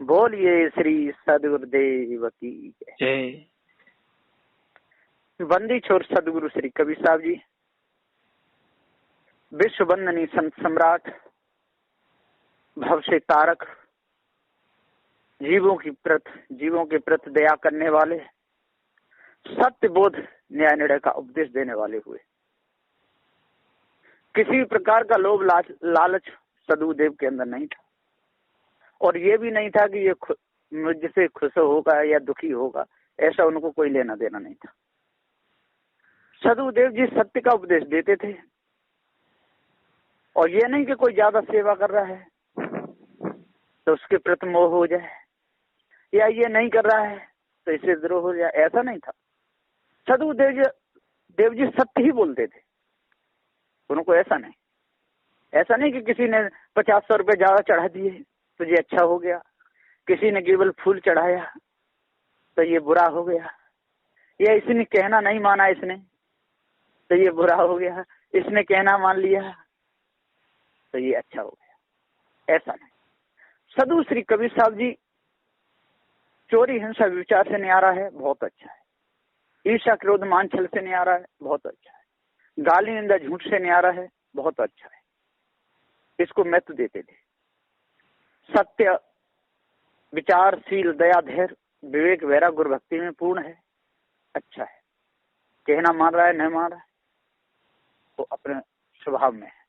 बोलिए श्री सदगुरुदेव की जय। बंदी छोर सदगुरु श्री कबीर साहब जी, विश्व वंदनी संत सम्राट, भव से तारक, जीवों के प्रति दया करने वाले, सत्य बोध न्याय निर्णय का उपदेश देने वाले हुए। किसी प्रकार का लोभ लालच सदगुरुदेव के अंदर नहीं था, और ये भी नहीं था कि ये मुझसे खुश होगा या दुखी होगा, ऐसा उनको कोई लेना देना नहीं था। सदगुरुदेव जी सत्य का उपदेश देते थे, और ये नहीं कि कोई ज्यादा सेवा कर रहा है तो उसके प्रति मोह हो जाए, या ये नहीं कर रहा है तो इससे द्रोह हो जाए, ऐसा नहीं था। सदगुरुदेव जी सत्य ही बोलते थे, उनको ऐसा नहीं कि किसी ने 50-100 रुपये ज्यादा चढ़ा दिए तो ये अच्छा हो गया, किसी ने केवल फूल चढ़ाया तो ये बुरा हो गया, या इसने कहना नहीं माना इसने तो ये बुरा हो गया, इसने कहना मान लिया तो ये अच्छा हो गया, ऐसा नहीं। सदगुरु श्री कबीर साहब जी चोरी हिंसा विचार से नहीं आ रहा है, बहुत अच्छा है। ईर्ष्या क्रोध मान छल से नहीं आ रहा है, बहुत अच्छा है। गाली निंदा झूठ से नहीं आ रहा है, बहुत अच्छा है। इसको महत्व देते थे। सत्य, विचारशील, दया, धैर्य, विवेक, वैराग्य, गुरु भक्ति में पूर्ण है, अच्छा है। कहना मान रहा है नहीं मान रहा है तो अपने स्वभाव में है।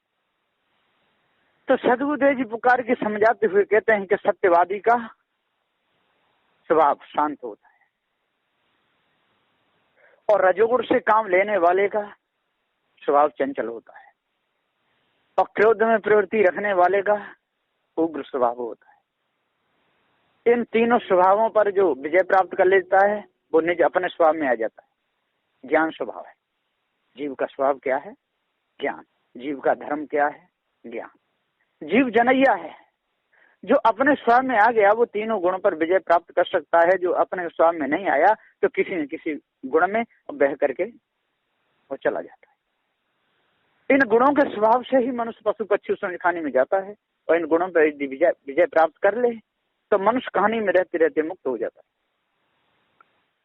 तो सदगुरुदेव जी पुकार के समझाते हुए कहते हैं कि सत्यवादी का स्वभाव शांत होता है, और रजोगुण से काम लेने वाले का स्वभाव चंचल होता है, और क्रोध में प्रवृत्ति रखने वाले का उग्र स्वभाव होता है। इन तीनों स्वभावों पर जो विजय प्राप्त कर लेता है वो निज अपने स्वभाव में आ जाता है। ज्ञान स्वभाव है। जीव का स्वभाव क्या है? ज्ञान। जीव का धर्म क्या है? ज्ञान। जीव जनैया है, जो अपने स्वभाव में आ गया वो तीनों गुणों पर विजय प्राप्त कर सकता है। जो अपने स्वभाव में नहीं आया तो किसी न किसी गुण में बह करके वो चला जाता है। इन गुणों के स्वभाव से ही मनुष्य पशु पक्षी उसमें खाने में जाता है, और इन गुणों पर यदि विजय प्राप्त कर ले तो मनुष्य कहानी में रहते रहते मुक्त हो जाता है।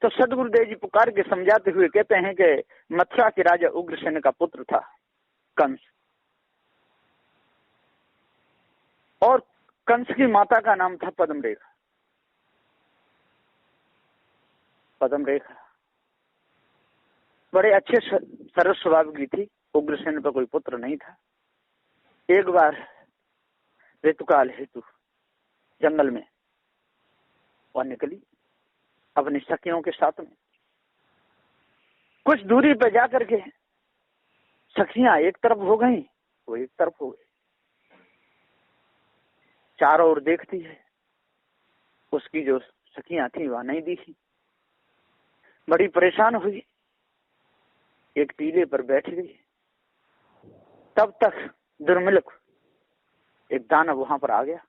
तो सदगुरुदेव जी पुकार के समझाते हुए कहते हैं कि मथुरा के राजा उग्रसेन का पुत्र था कंस, और कंस की माता का नाम था पद्मरेखा। पद्मरेखा बड़े अच्छे सरस स्वभाव की थी। उग्रसेन पर कोई पुत्र नहीं था। एक बार ऋतुकाल हेतु जंगल में वह निकली अपनी सखियों के साथ में। कुछ दूरी पर जाकर के सखियां एक तरफ हो गई, वो एक तरफ हो गई। चारों ओर देखती है, उसकी जो सखियां थी वह नहीं दिखी। बड़ी परेशान हुई, एक टीले पर बैठ गई। तब तक दुर्मिलक एक दानव वहां पर आ गया,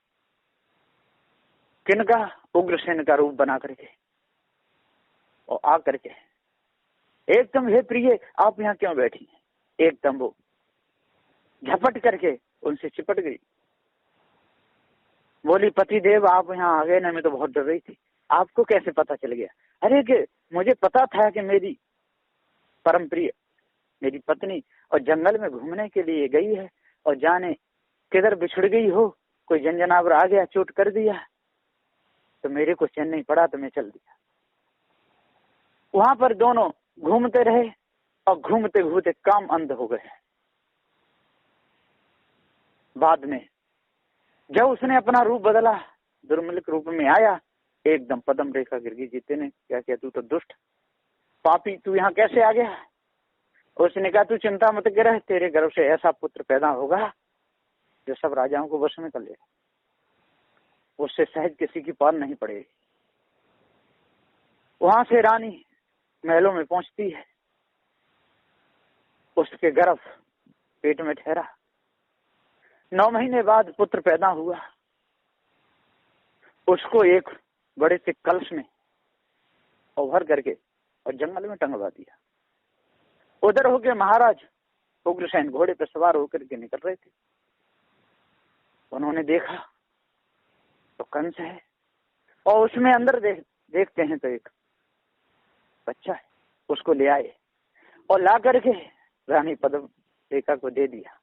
किनका? उग्रसेन का रूप बना करके, और आ करके एकदम, हे प्रिय आप यहाँ क्यों बैठी? एकदम वो झपट करके उनसे चिपट गई। बोली, पति देव आप यहाँ आ गए ना, मैं तो बहुत डर रही थी, आपको कैसे पता चल गया? अरे कि मुझे पता था कि मेरी परम प्रिय, मेरी पत्नी और जंगल में घूमने के लिए गई है, और जाने किधर बिछड़ गई हो, कोई जनजनावर आ गया चोट कर दिया, तो मेरे को चैन नहीं पड़ा तो मैं चल दिया। वहां पर दोनों घूमते रहे, और घूमते घूमते काम अंध हो गए। बाद में जब उसने अपना रूप बदला, दुर्मिलक रूप में आया, एकदम पद्म रेखा गिर गई। जीते ने क्या किया? तू तो दुष्ट पापी, तू यहाँ कैसे आ गया? उसने कहा, तू चिंता मत कर, तेरे गर्भ से ऐसा पुत्र पैदा होगा जो सब राजाओं को वश में कर लेगा, उससे सहज किसी की पार नहीं पड़ेगी। वहां से रानी महलों में पहुंचती है, उसके गर्भ पेट में ठहरा। 9 महीने बाद पुत्र पैदा हुआ। उसको एक बड़े से कलश में भर करके और जंगल में टंगवा दिया। उधर होके महाराज उग्रसेन घोड़े पर सवार होकर के निकल रहे थे। उन्होंने देखा तो कंस है, और उसमें अंदर देखते हैं तो एक बच्चा है। उसको ले आए और ला करके रानी पद्मरेखा को दे दिया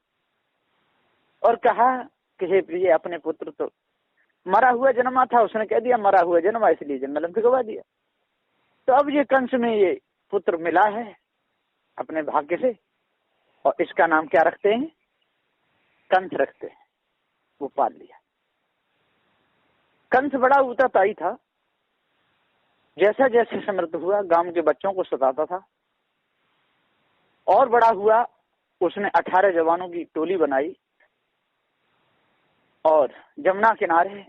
और कहा कि हे प्रिय, अपने पुत्र तो मरा हुआ जन्मा था। उसने कह दिया मरा हुआ जन्मा, इसलिए जन्म भिगवा दिया। तो अब ये कंस में ये पुत्र मिला है अपने भाग्य से, और इसका नाम क्या रखते हैं? कंस रखते हैं। वो पाल लिया। कंस बड़ा ऊताताई था। जैसा जैसे समृद्ध हुआ, गांव के बच्चों को सताता था। और बड़ा हुआ, उसने 18 जवानों की टोली बनाई और जमुना किनारे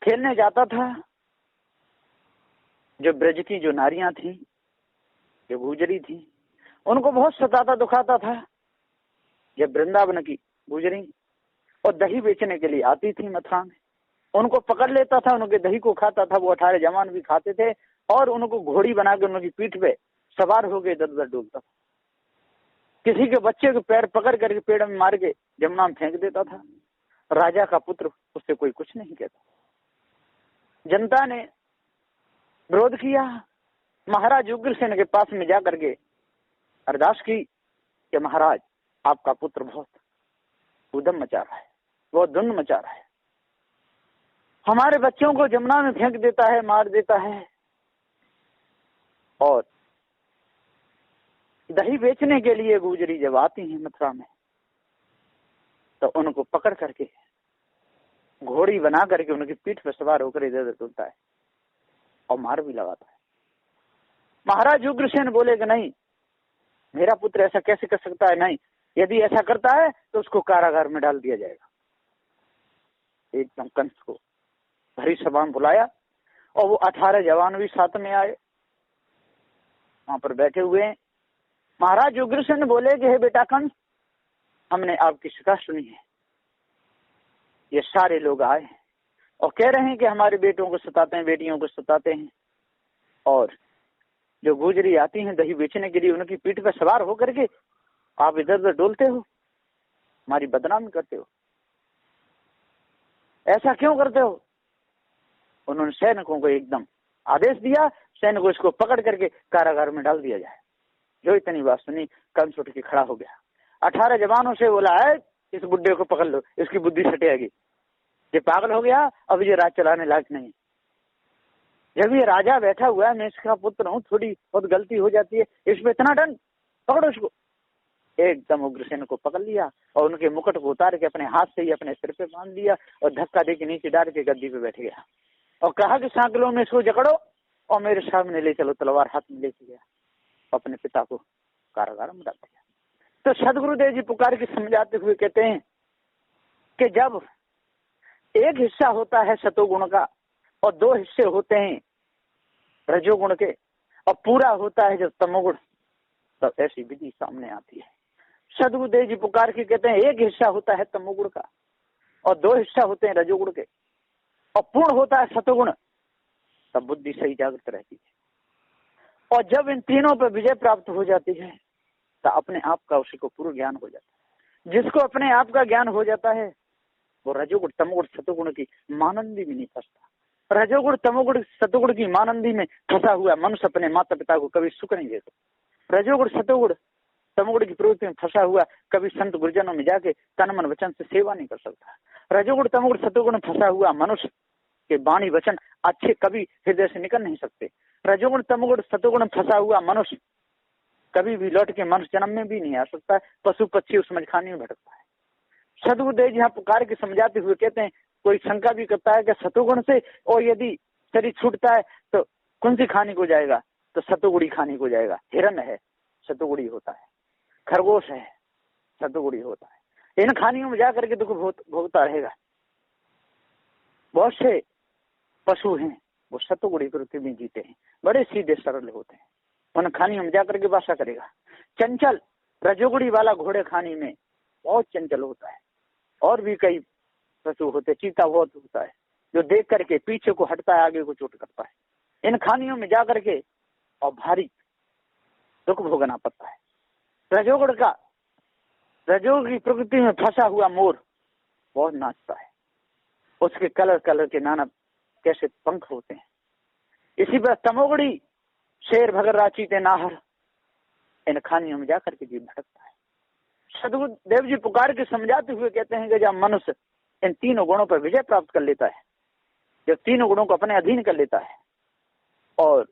खेलने जाता था। जो ब्रज की जो नारियां थी, जो गुजरी थी, उनको बहुत सताता दुखाता था। जब वृंदावन की गुजरी और दही बेचने के लिए आती थी मथुरा में, उनको पकड़ लेता था, उनके दही को खाता था। वो 18 जवान भी खाते थे और उनको घोड़ी बना के उनकी पीठ पे सवार हो गए इधर उधर डोलता था। किसी के बच्चे को पैर पकड़ करके पेड़ में मार के जमुना में फेंक देता था। राजा का पुत्र, उससे कोई कुछ नहीं कहता। जनता ने विरोध किया। महाराज उग्रसेन के पास में जाकर के अरदास की कि महाराज, आपका पुत्र बहुत उद्यम मचा रहा है, बहुत धुंध मचा रहा है, हमारे बच्चों को जमुना में फेंक देता है, मार देता है, और दही बेचने के लिए गुजरी जब आती है मथुरा में तो उनको पकड़ करके घोड़ी बना करके उनकी पीठ पर सवार होकर इधर उधर डोलता है और मार भी लगाता है। महाराज उग्रसेन बोले कि नहीं, मेरा पुत्र ऐसा कैसे कर सकता है? नहीं, यदि ऐसा करता है तो उसको कारागार में डाल दिया जाएगा। एकदम कंस को भरी सभा में बुलाया और वो 18 जवान भी साथ में आए, वहां पर बैठे हुए हैं। महाराज उग्रसेन बोले कि हे बेटा कंस, हमने आपकी शिकायत सुनी है। ये सारे लोग आए और कह रहे हैं कि हमारे बेटों को सताते हैं, बेटियों को सताते हैं, और जो गुजरी आती हैं दही बेचने के लिए, उनकी पीठ पर सवार होकर के आप इधर उधर डोलते हो, हमारी बदनामी करते हो। ऐसा क्यों करते हो? उन्होंने सैनिकों को एकदम आदेश दिया, सैनिकों इसको पकड़ करके कारागार में डाल दिया जाए। जो इतनी बात सुनी, कंस उठ के खड़ा हो गया। 18 जवानों से बोला है, इस बुड्ढे को पकड़ लो, इसकी बुद्धि सटेगी, ये पागल हो गया, अब ये राज चलाने लायक नहीं। जब ये राजा बैठा हुआ है, मैं इसका पुत्र हूँ, थोड़ी बहुत गलती हो जाती है, इसमें इतना डन, पकड़ो इसको। एकदम उग्रसेन को पकड़ लिया और उनके मुकुट को उतार के अपने हाथ से ही अपने सिर पे बांध दिया और धक्का दे के नीचे डाल के गद्दी पे बैठ गया और कहा कि सांकलों में इसको जकड़ो और मेरे सामने ले चलो। तलवार हाथ में लेके गया, अपने पिता को कारागार में डाल दिया। तो सदगुरुदेव जी पुकार के समझाते हुए कहते हैं कि जब एक हिस्सा होता है सतोगुण का और 2 हिस्से होते हैं रजोगुण के और पूरा होता है जब तमोगुण, तब ऐसी विधि सामने आती है। सदगुरुदेव जी पुकार के कहते हैं एक हिस्सा होता है तमोगुण का और 2 हिस्सा होते हैं रजोगुण के और पूर्ण होता है सतोगुण, तब बुद्धि सही जागृत रहती है। और जब इन तीनों पर विजय प्राप्त हो जाती है तो अपने आप का उसी को पूर्ण ज्ञान हो जाता है। जिसको अपने आप का ज्ञान हो जाता है वो रजोगुण तमोगुण सतोगुण की मानंदी में नहीं फंसता। रजोगुण तमोगुण सतोगुण की मानंदी में फंसा हुआ मनुष्य अपने माता पिता को कभी सुख नहीं देता। रजोगुण सतोगुण तमोगुण की प्रवृत्ति में फंसा हुआ कभी संत गुरुजनों में जाके तन मन वचन से सेवा नहीं कर सकता। रजोगुण तमोगुण सतोगुण में फंसा हुआ मनुष्य के वाणी वचन अच्छे कभी हृदय से निकल नहीं सकते। रजोगुण तमोगुण सतोगुण में फंसा हुआ मनुष्य कभी भी लौट के मनुष्य जन्म में भी नहीं आ सकता है, पशु पक्षी उस मजखाने में भटकता है। सदगुरुदेव जी यहाँ पुकार के समझाते हुए कहते हैं, कोई शंका भी करता है कि सतोगुण से और यदि शरीर छूटता है तो कौन सी खाने को जाएगा? तो सतोगुड़ी खाने को जाएगा। हिरण है, सतोगुड़ी होता है, खरगोश है, सतोगुड़ी होता है। इन खानियों में जाकर के दुख भोगता रहेगा। बहुत से पशु हैं वो सतोगुड़ी प्रवृत्ति में जीते हैं, बड़े सीधे सरल होते हैं, उन खानियों में जाकर के वासा करेगा। चंचल रजोगुड़ी वाला घोड़े खानी में बहुत चंचल होता है। और भी कई पशु होते, चीता बहुत होता है जो देख करके पीछे को हटता है, आगे को चोट करता है। इन खानियों में जाकर के और भारी दुख भोगना पड़ता है। रजोगुण का रजोग की प्रकृति में फंसा हुआ मोर बहुत नाचता है, उसके कलर कलर के नाना कैसे पंख होते हैं। इसी पर तमोगुणी शेर भगर राचीते नाहर, इन खानियों में जाकर के जीव भटकता है। सदगुरु देव जी पुकार के समझाते हुए कहते हैं कि जब मनुष्य इन तीनों गुणों पर विजय प्राप्त कर लेता है, जब तीनों गुणों को अपने अधीन कर लेता है और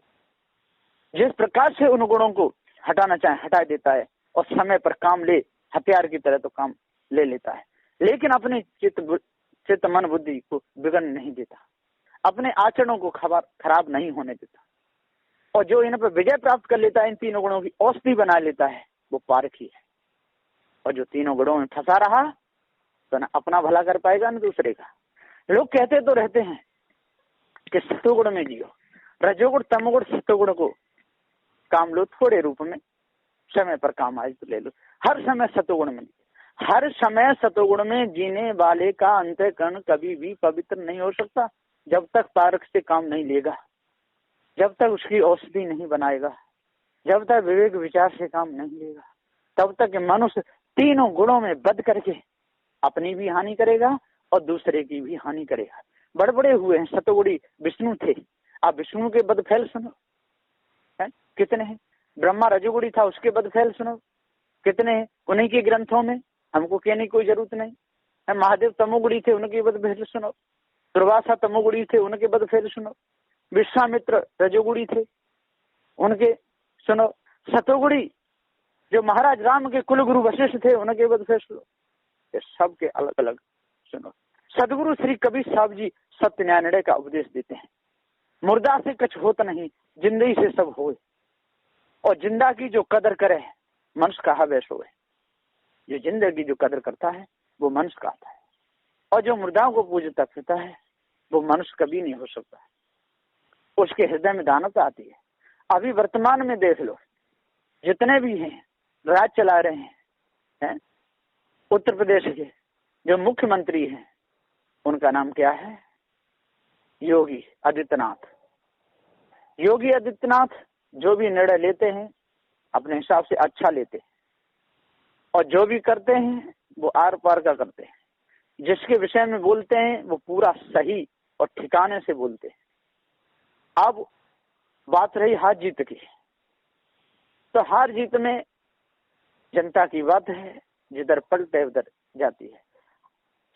जिस प्रकार से उन गुणों को हटाना चाहे हटा देता है और समय पर काम ले, हथियार की तरह तो काम ले लेता है, लेकिन अपने चित्त मन बुद्धि को बिगड़ने नहीं देता, अपने आचरणों को खराब नहीं होने देता, और जो इन पर विजय प्राप्त कर लेता है, इन तीनों गुणों की औषधि बना लेता है, वो पारखी है। और जो तीनों गुणों में फंसा रहा तो ना अपना भला कर पाएगा न दूसरे का। लोग कहते तो रहते हैं कि सतोगुण में जियो, रजोगुण तमोगुण सतोगुण को काम लो थोड़े रूप में, समय पर काम आए तो ले लो। हर समय सतोगुण में, हर समय सतोगुण में जीने वाले का अंतःकरण कभी भी पवित्र नहीं हो सकता जब तक पारख से काम नहीं लेगा, जब तक उसकी औषधि नहीं बनाएगा, जब तक विवेक विचार से काम नहीं लेगा, तब तक मनुष्य तीनों गुणों में बद करके अपनी भी हानि करेगा और दूसरे की भी हानि करेगा। बड़े बड़े हुए हैं सतोगुणी विष्णु थे, आप विष्णु के बद फैल सुनो है कितने हैं। ब्रह्मा रजोगुणी था, उसके बद फैल सुनो कितने हैं, उन्हीं के ग्रंथों में, हमको कहने की कोई जरूरत नहीं है। महादेव तमोगुणी थे, उनके बद फैल सुनो। दुर्वासा तमोगुणी थे, उनके बद फैल सुनो। विश्वामित्र रजोगुणी थे, उनके सुनो। सतोगुणी जो महाराज राम के कुलगुरु वशिष्ठ थे, उनके बद फैल सुनो। ये सबके अलग अलग सुनो। सदगुरु श्री कबीर साहब जी सत्य न्याय निर्णय का उपदेश देते हैं। मुर्दा से कुछ होता नहीं, जिंदगी से सब होए, और जिंदा की जो कदर करे मनुष्य कहा वैसो है। जो जिंदगी जो कदर करता है वो मनुष्य कहता है, और जो मुर्दाओं को पूजता फिरता है वो मनुष्य कभी नहीं हो सकता है। उसके हृदय में दानवता आती है। अभी वर्तमान में देख लो, जितने भी हैं राज चला रहे हैं, उत्तर प्रदेश के जो मुख्यमंत्री हैं उनका नाम क्या है? योगी आदित्यनाथ। योगी आदित्यनाथ जो भी निर्णय लेते हैं अपने हिसाब से अच्छा लेते हैं, और जो भी करते हैं वो आर पार का करते हैं। जिसके विषय में बोलते हैं वो पूरा सही और ठिकाने से बोलते हैं। अब बात रही हार जीत की, तो हार जीत में जनता की बात है, जिधर पलटे उधर जाती है।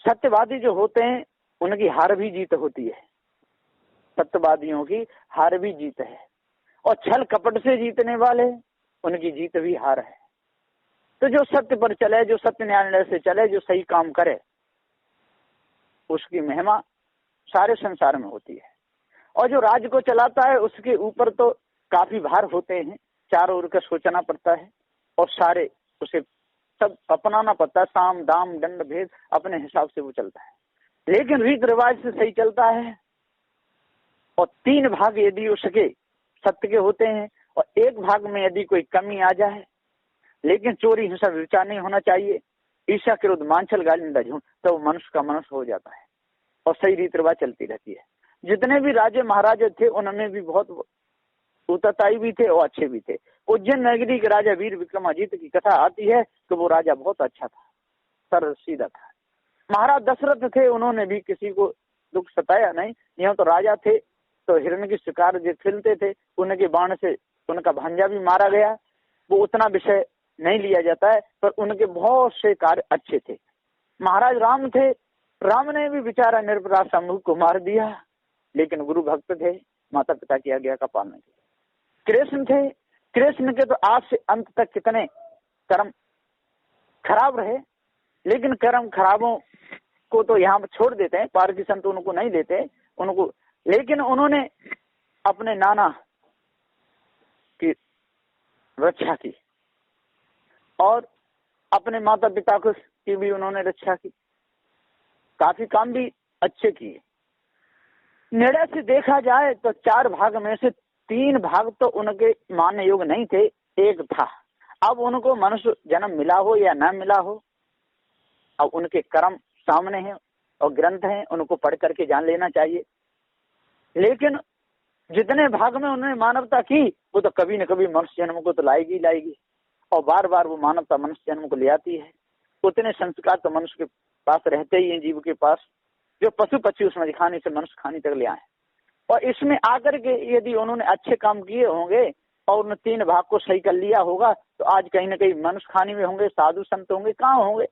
सत्यवादी जो होते हैं उनकी हार भी जीत होती है, सत्यवादियों की हार भी जीत है, और छल कपट से जीतने वाले उनकी जीत भी हार है। तो जो सत्य पर चले, जो सत्य न्याय से चले, जो सही काम करे, उसकी महिमा सारे संसार में होती है। और जो राज्य को चलाता है उसके ऊपर तो काफी भार होते हैं, चारों ओर का सोचना पड़ता है, और सारे उसे सब अपनाना पड़ता है। साम दाम दंड भेद अपने हिसाब से वो चलता है, लेकिन रीत रिवाज से सही चलता है। और 3 भाग यदि उसके सत्य के होते हैं, और 1 भाग में यदि कोई कमी आ जाए, लेकिन चोरी हिंसा विचार नहीं होना चाहिए, ईर्ष्या क्रोध मानछल गाली निंदा झूठ, तो मनुष्य का मनुष्य हो जाता है और सही रीत रिवाज चलती रहती है। जितने भी राजे महाराजे थे उनमें भी बहुत उतताई भी थे और अच्छे भी थे। उज्जैन नगरी के राजा वीर विक्रमादित्य की कथा आती है कि वो राजा बहुत अच्छा था, सरल सीधा था। महाराज दशरथ थे, उन्होंने भी किसी को दुख सताया नहीं। यहाँ तो राजा थे तो हिरण की शिकार जो खेलते थे, उनके बाण से उनका भांजा भी मारा गया, वो उतना विषय नहीं लिया जाता है, पर उनके बहुत से कार्य अच्छे थे। महाराज राम थे, राम ने भी बेचारा निरपराध समूह को मार दिया, लेकिन गुरु भक्त थे, माता पिता की आज्ञा का पालन किया। कृष्ण थे, कृष्ण के तो आज से अंत तक कितने कर्म खराब रहे, लेकिन कर्म खराबों को तो यहाँ छोड़ देते हैं, पार की संत उनको नहीं देते उनको, लेकिन उन्होंने अपने नाना की रक्षा की और अपने माता पिता की भी उन्होंने रक्षा की, काफी काम भी अच्छे किए। निर्णय से देखा जाए तो 4 भाग में से 3 भाग तो उनके मानने योग्य नहीं थे, 1 था। अब उनको मनुष्य जन्म मिला हो या न मिला हो, अब उनके कर्म सामने हैं और ग्रंथ हैं, उनको पढ़ करके जान लेना चाहिए। लेकिन जितने भाग में उन्होंने मानवता की, वो तो कभी न कभी मनुष्य जन्म को तो लाएगी लाएगी, और बार बार वो मानवता मनुष्य जन्म को ले आती है। उतने संस्कार तो मनुष्य के पास रहते ही हैं, जीव के पास, जो पशु पक्षी उसमें दिखाने से मनुष्य खाने तक ले आए। और इसमें आकर के यदि उन्होंने अच्छे काम किए होंगे और उन 3 भाग को सही कर लिया होगा तो आज कहीं ना कहीं मनुष्य खानी में होंगे, साधु संत होंगे, कहाँ होंगे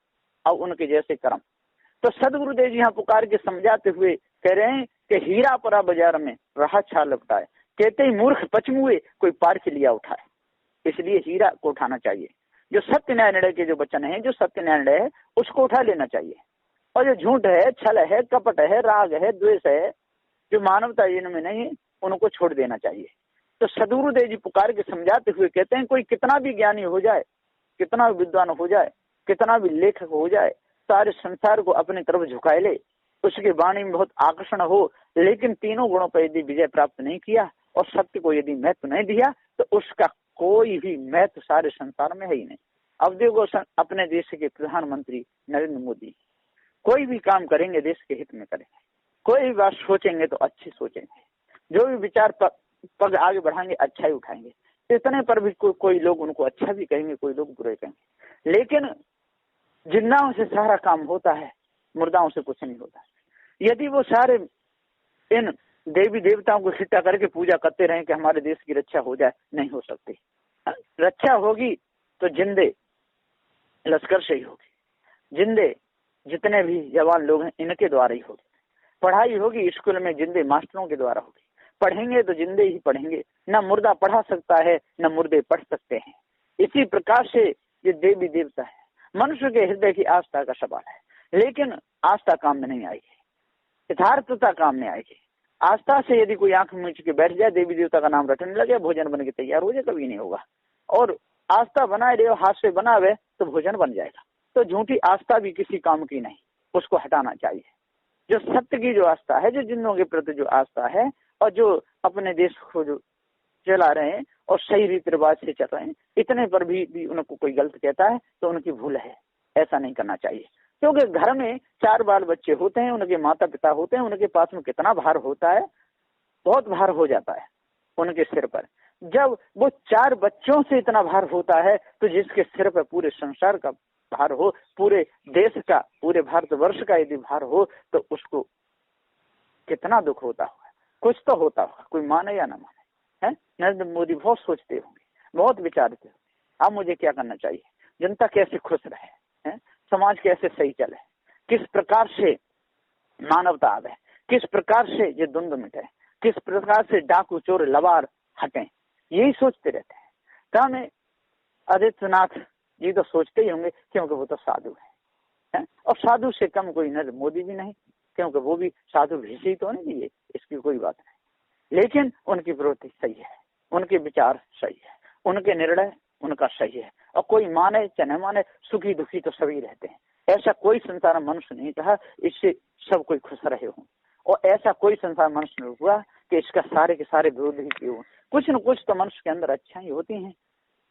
अब उनके जैसे कर्म। तो सदगुरुदेव जी यहाँ पुकार के समझाते हुए कह रहे हैं कि हीरा परा बाजार में रहा छा लपटाए, कहते ही मूर्ख पचमुए कोई पार्क लिया उठाए। इसलिए हीरा को उठाना चाहिए, जो सत्य न्याय निर्णय के जो वचन है, जो सत्य न्याय निर्णय है उसको उठा लेना चाहिए। और जो झूठ है, छल है, कपट है, राग है, द्वेष है, जो मानवता इनमें नहीं है, उनको छोड़ देना चाहिए। तो सदगुरुदेव जी पुकार के समझाते हुए कहते हैं कोई कितना भी ज्ञानी हो जाए, कितना विद्वान हो जाए, कितना भी लेखक हो जाए, सारे संसार को अपनी तरफ झुकाए ले, उसकी वाणी में बहुत आकर्षण हो, लेकिन तीनों गुणों पर यदि विजय प्राप्त नहीं किया और सत्य को यदि महत्व नहीं दिया तो उसका कोई भी महत्व सारे संसार में है ही नहीं। अब देखो अपने देश के प्रधानमंत्री नरेंद्र मोदी कोई भी काम करेंगे देश के हित में करेंगे, कोई भी बात सोचेंगे तो अच्छी सोचेंगे, जो भी विचार पग आगे बढ़ाएंगे अच्छा ही उठाएंगे। इतने पर भी कोई लोग उनको अच्छा भी कहेंगे, कोई लोग बुरे कहेंगे, लेकिन जिंदाओं से सारा काम होता है, मुर्दाओं से कुछ नहीं होता। यदि वो सारे इन देवी देवताओं को इकट्ठा करके पूजा करते रहे कि हमारे देश की रक्षा हो जाए, नहीं हो सकती। रक्षा होगी तो जिंदे लश्कर से ही होगी, जिंदे जितने भी जवान लोग हैं इनके द्वारा ही होगी। पढ़ाई होगी स्कूल में जिंदे मास्टरों के द्वारा होगी, पढ़ेंगे तो जिंदे ही पढ़ेंगे, न मुर्दा पढ़ा सकता है न मुर्दे पढ़ सकते हैं। इसी प्रकार से ये देवी देवता है, मनुष्य के हृदय की आस्था का सवाल है, लेकिन आस्था काम में नहीं आएगी, यथार्थता काम में आएगी। आस्था से यदि कोई आंख मीच के बैठ जाए, देवी देवता का नाम रटने लगे, भोजन बन के तैयार हो जाए, कभी नहीं होगा। और आस्था बनाए रहे हाथ से बनावे तो भोजन बन जाएगा। तो झूठी आस्था भी किसी काम की नहीं, उसको हटाना चाहिए। जो सत्य की जो आस्था है, जो जिन्नों के प्रति जो आस्था है और जो अपने देश को जो चला रहे हैं और सही रीति रिवाज से चल रहे हैं, इतने पर भी उनको कोई गलत कहता है तो उनकी भूल है। ऐसा नहीं करना चाहिए, क्योंकि घर में 4 बाल बच्चे होते हैं, उनके माता पिता होते हैं, उनके पास में कितना भार होता है, बहुत भार हो जाता है उनके सिर पर। जब वो 4 बच्चों से इतना भार होता है तो जिसके सिर पर पूरे संसार का भार हो, पूरे देश का, पूरे भारतवर्ष का यदि भार हो तो उसको कितना दुख होता होगा, कुछ तो होता होगा, कोई माने या ना माने। है नरेंद्र मोदी बहुत सोचते होंगे, बहुत विचारते होंगे, अब मुझे क्या करना चाहिए, जनता कैसे खुश रहे, है समाज कैसे सही चले, किस प्रकार से मानवता आवे, किस प्रकार से ये द्वंद्व मिटे, किस प्रकार से डाकू चोर लवार हटें, यही सोचते रहते हैं। तो हमें आदित्यनाथ जी तो सोचते ही होंगे, क्योंकि वो तो साधु है? और साधु से कम कोई नरेंद्र मोदी भी नहीं, क्योंकि वो भी साधु भेषी तो नहीं दिए, इसकी कोई बात नहीं। लेकिन उनकी प्रवृत्ति सही है, उनके विचार सही है, उनके निर्णय उनका सही है, और कोई माने चाहे न माने, सुखी दुखी तो सभी रहते हैं। ऐसा कोई संसार मनुष्य नहीं कहा इससे सब कोई खुश रहे हों, और ऐसा कोई संसार मनुष्य नहीं हुआ कि इसका सारे के सारे विरोध ही किए हों। कुछ न कुछ तो मनुष्य के अंदर अच्छाई होती हैं।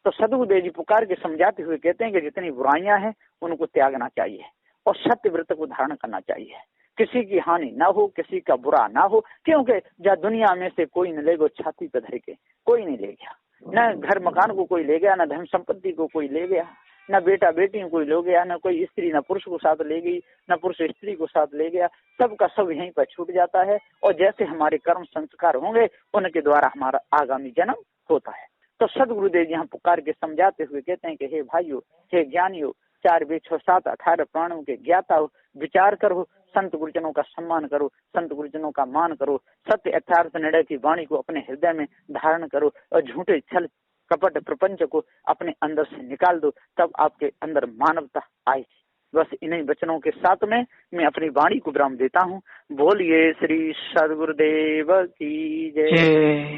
तो सदगुरुदेव जी पुकार के समझाते हुए कहते हैं कि जितनी बुराइयां हैं उनको त्यागना चाहिए और सत्य व्रत को धारण करना चाहिए, किसी की हानि ना हो, किसी का बुरा ना हो, क्योंकि जहाँ दुनिया में से कोई न ले गो छाती पे धर के, कोई नहीं ले गया, न घर मकान को कोई ले गया, न धन संपत्ति को कोई ले गया, न बेटा बेटी को कोई ले गया, न कोई स्त्री न पुरुष को साथ ले गई, न पुरुष स्त्री को साथ ले गया, सबका सब यहीं पर छूट जाता है। और जैसे हमारे कर्म संस्कार होंगे उनके द्वारा हमारा आगामी जन्म होता है। तो सदगुरुदेव यहाँ पुकार के समझाते हुए कहते हैं कि हे भाइयों, हे ज्ञानियों, 4 वेद 6 7 18 प्राणों के ज्ञाता हो, विचार करो, संत गुरुजनों का सम्मान करो, संत गुरुजनों का मान करो, सत्य यथार्थ निर्णय की वाणी को अपने हृदय में धारण करो और झूठे छल कपट प्रपंच को अपने अंदर से निकाल दो, तब आपके अंदर मानवता आएगी। बस इन्हीं वचनों के साथ में मैं अपनी वाणी को विराम देता हूँ। बोलिए श्री सदगुरुदेव की जय।